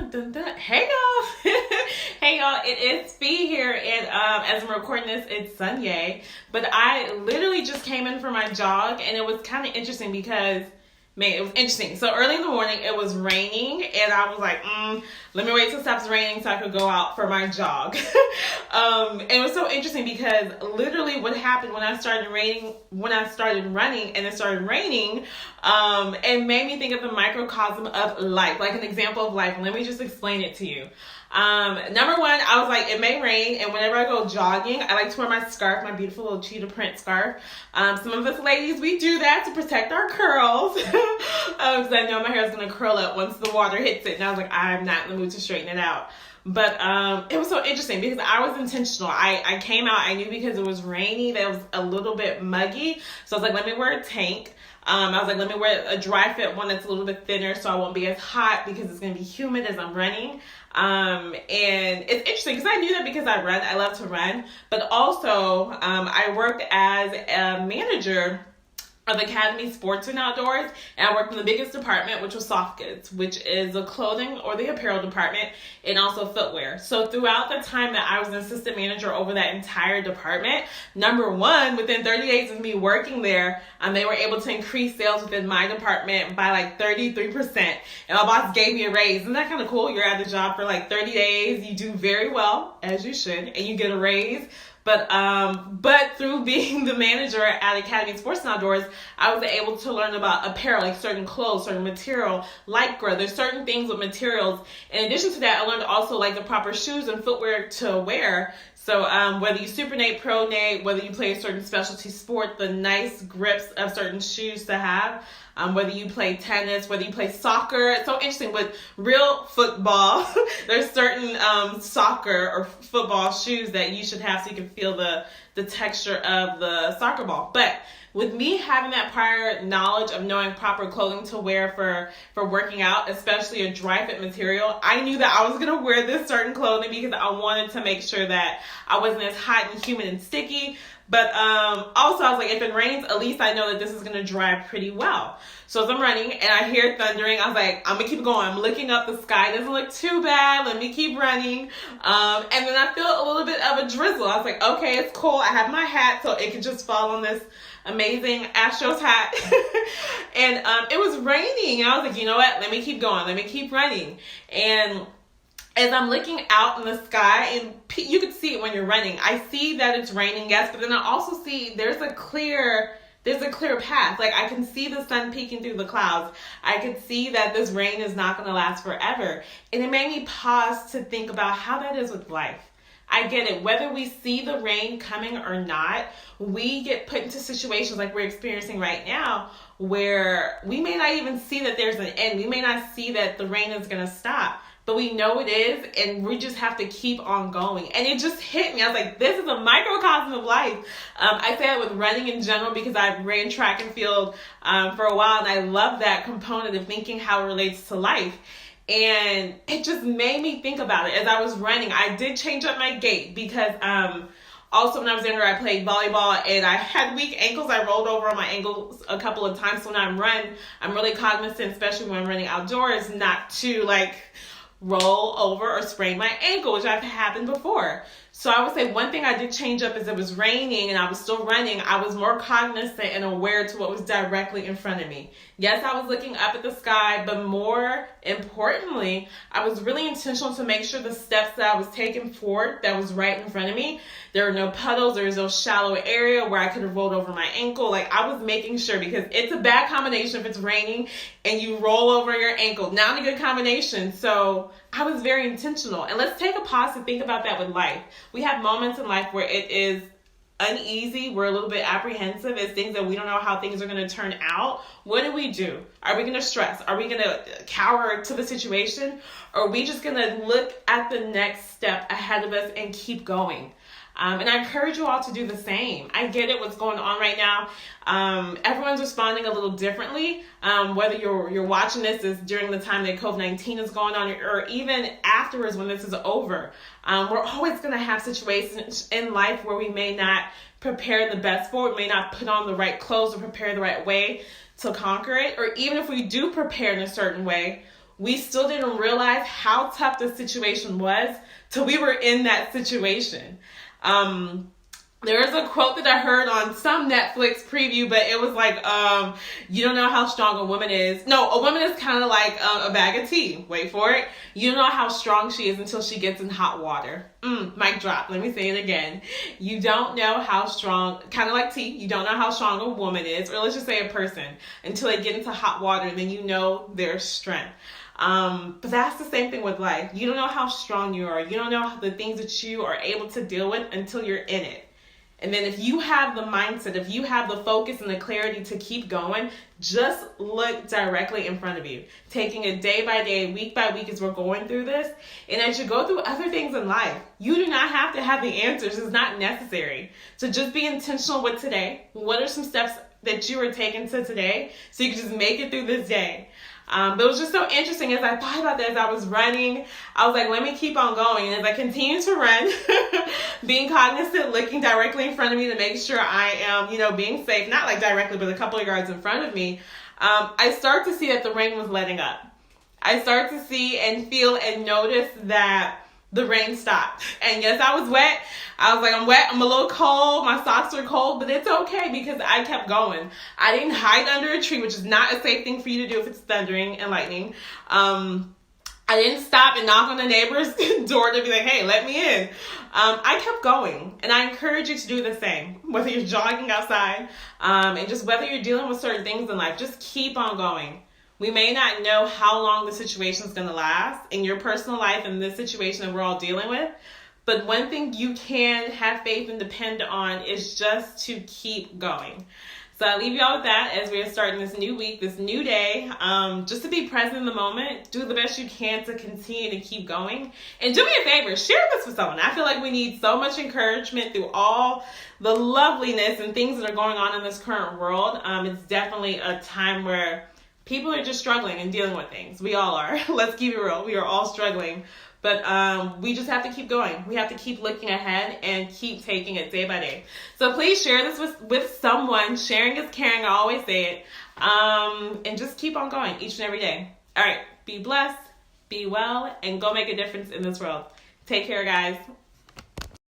dun, dun. Hey y'all, hey y'all, it is Fee here, and as I'm recording this, it's Sunday, but I literally just came in for my jog, and it was kind of interesting because, man, it was interesting. So early in the morning, it was raining, and I was like, let me wait till it stops raining so I could go out for my jog. And it was so interesting because literally what happened when I started running and it started raining, it made me think of the microcosm of life, like an example of life. Let me just explain it to you. Number one, I was like, it may rain, and whenever I go jogging, I like to wear my scarf, my beautiful little cheetah print scarf. Some of us ladies, we do that to protect our curls, because I know my hair is going to curl up once the water hits it, and I was like, I'm not in the mood to straighten it out. But it was so interesting because I was intentional. I came out, I knew because it was rainy that it was a little bit muggy, so I was like, let me wear a tank. I was like, let me wear a dry fit one that's a little bit thinner so I won't be as hot because it's going to be humid as I'm running. And it's interesting because I knew that because I run, I love to run, but also I worked as a manager of Academy Sports and Outdoors, and I worked in the biggest department, which was soft goods, which is the clothing or the apparel department, and also footwear. So throughout the time that I was an assistant manager over that entire department, number one, within 30 days of me working there, they were able to increase sales within my department by like 33%. And my boss gave me a raise. Isn't that kind of cool? You're at the job for like 30 days, you do very well, as you should, and you get a raise. But through being the manager at Academy Sports and Outdoors, I was able to learn about apparel, like certain clothes, certain material, lycra. There's certain things with materials. In addition to that, I learned also like the proper shoes and footwear to wear. So whether you supinate, pronate, whether you play a certain specialty sport, the nice grips of certain shoes to have, whether you play tennis, whether you play soccer. It's so interesting with real football. There's certain soccer or football shoes that you should have so you can feel the texture of the soccer ball. But with me having that prior knowledge of knowing proper clothing to wear for working out, especially a dry fit material, I knew that I was going to wear this certain clothing because I wanted to make sure that I wasn't as hot and humid and sticky. But also I was like, if it rains, at least I know that this is going to dry pretty well. So as I'm running and I hear thundering, I was like, I'm going to keep going. I'm looking up. The sky doesn't look too bad. Let me keep running. And then I feel a little bit of a drizzle. I was like, okay, it's cool. I have my hat so it could just fall on this amazing Astros hat. And it was raining. And I was like, you know what? Let me keep going. Let me keep running. And as I'm looking out in the sky, and you could see it when you're running, I see that it's raining, yes, but then I also see there's a clear path. Like I can see the sun peeking through the clouds. I could see that this rain is not going to last forever. And it made me pause to think about how that is with life. I get it. Whether we see the rain coming or not, we get put into situations like we're experiencing right now where we may not even see that there's an end. We may not see that the rain is going to stop. But we know it is, and we just have to keep on going. And it just hit me. I was like, this is a microcosm of life. I say that with running in general because I ran track and field for a while, and I love that component of thinking how it relates to life. And it just made me think about it. As I was running, I did change up my gait because also when I was younger, I played volleyball, and I had weak ankles. I rolled over on my ankles a couple of times. So when I run, I'm really cognizant, especially when I'm running outdoors, not to like roll over or sprain my ankle, which I've happened before. So I would say one thing I did change up is it was raining and I was still running. I was more cognizant and aware to what was directly in front of me. Yes, I was looking up at the sky, but more importantly, I was really intentional to make sure the steps that I was taking forward that was right in front of me, there were no puddles, there was no shallow area where I could have rolled over my ankle. Like I was making sure, because it's a bad combination if it's raining and you roll over your ankle. Not a good combination. So I was very intentional. And let's take a pause to think about that with life. We have moments in life where it is uneasy, we're a little bit apprehensive, it's things that we don't know how things are going to turn out. What do? Are we going to stress? Are we going to cower to the situation? Or are we just going to look at the next step ahead of us and keep going? And I encourage you all to do the same. I get it, what's going on right now. Everyone's responding a little differently. Whether you're watching this is during the time that COVID-19 is going on, or even afterwards when this is over. We're always going to have situations in life where we may not prepare the best for it, may not put on the right clothes or prepare the right way to conquer it. Or even if we do prepare in a certain way, we still didn't realize how tough the situation was till we were in that situation. There is a quote that I heard on some Netflix preview, but it was like, you don't know how strong a woman is. No, a woman is kind of like a bag of tea. Wait for it. You don't know how strong she is until she gets in hot water. Mic drop. Let me say it again. You don't know how strong, kind of like tea, you don't know how strong a woman is, or let's just say a person, until they get into hot water, and then you know their strength. But that's the same thing with life. You don't know how strong you are. You don't know the things that you are able to deal with until you're in it. And then if you have the mindset, if you have the focus and the clarity to keep going, just look directly in front of you. Taking it day by day, week by week as we're going through this. And as you go through other things in life, you do not have to have the answers. It's not necessary. So just be intentional with today. What are some steps that you are taking to today so you can just make it through this day? But it was just so interesting as I thought about that as I was running. I was like, let me keep on going. And as I continue to run, being cognizant, looking directly in front of me to make sure I am, being safe, not like directly, but a couple of yards in front of me, I start to see that the rain was letting up. I start to see and feel and notice that the rain stopped. And yes, I was wet. I was like, I'm wet. I'm a little cold. My socks are cold, but it's okay because I kept going. I didn't hide under a tree, which is not a safe thing for you to do if it's thundering and lightning. I didn't stop and knock on the neighbor's door to be like, hey, let me in. I kept going, and I encourage you to do the same, whether you're jogging outside, and just whether you're dealing with certain things in life, just keep on going. We may not know how long the situation is going to last in your personal life and this situation that we're all dealing with. But one thing you can have faith and depend on is just to keep going. So I leave you all with that as we are starting this new week, this new day. Just to be present in the moment, do the best you can to continue to keep going. And do me a favor, share this with someone. I feel like we need so much encouragement through all the loveliness and things that are going on in this current world. It's definitely a time where people are just struggling and dealing with things. We all are. Let's keep it real. We are all struggling. But we just have to keep going. We have to keep looking ahead and keep taking it day by day. So please share this with someone. Sharing is caring. I always say it. And just keep on going each and every day. All right. Be blessed, be well, and go make a difference in this world. Take care, guys.